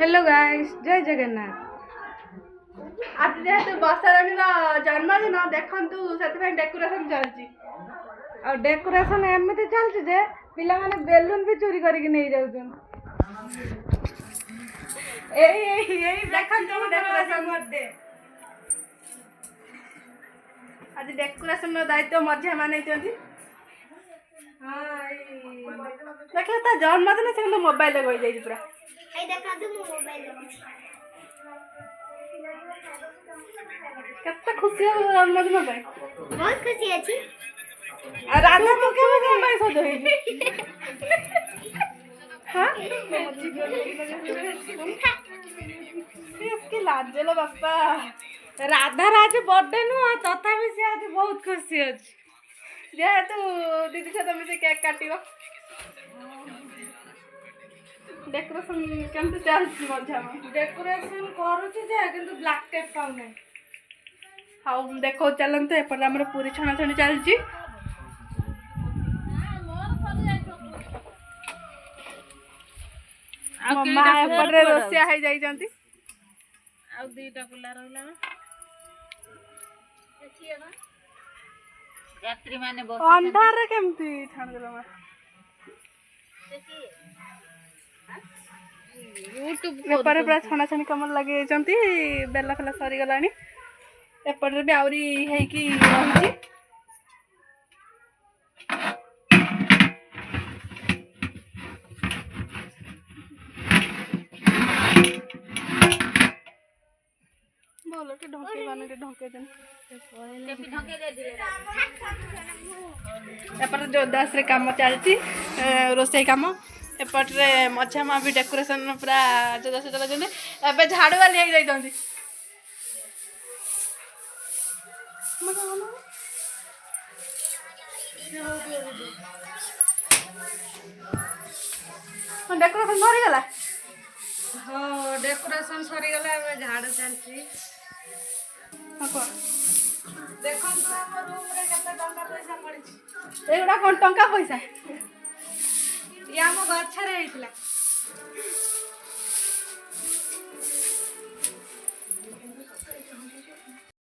Hello guys जय जगन्नाथ। आज जेहेतु बसरानी जन्मदिन देखु से डेकोरेशन चलती और डेकोरेशन एमती चलती जे पिला माने बेलून भी चोरी करके नहीं जाउछन। देखो डेकोरेशन करते आज डेकोरेशन दायित्व मझिया माने देख जन्मदिन से मोबाइल गई जाइए पूरा केते खुशी हो जन्मदिन पे बहुत खुशी अछि राधा तो केमे भाई सज होई हां इसके लाजलो बापा राधा आज बर्थडे नु तथापि से आज बहुत खुशी अछि जेहेतु दीदी से तुम से केक काटिबो डेकोरेशन केमते चलछि मझा डेकोरेशन करूची जे किंतु ब्लैक टेप पाउ नै। हाउ देखो चलंत एपर हमर पूरी छणा छणी चलछि मां एपर रे रोसिया है जाई जंती आ दुईटा कुला रहला यात्री माने अंधार रे केमती छाण देला मा यूट्यूब एपर पूरा छणा छणी कमल लगे जंती बेला फेला सरी गलानी एपर रे भी आउरी है कि रहिछि बोलो के ढोके जन एपर जो दस रे काम चलती रोसई काम एपट रे मझा माँ भी डेकोरेशन पूरा जो दस चला जने एबे झाड़ू वाली आई जाई डेकोरेशन सरी गला हाँ डेकोरेशन सरी गला एबे झाड़ चलची देखो तो हम रूम रे केते टंका पैसा पड़िछि एगुड़ा कौन टंका पैसा या हम गछ रे हेतला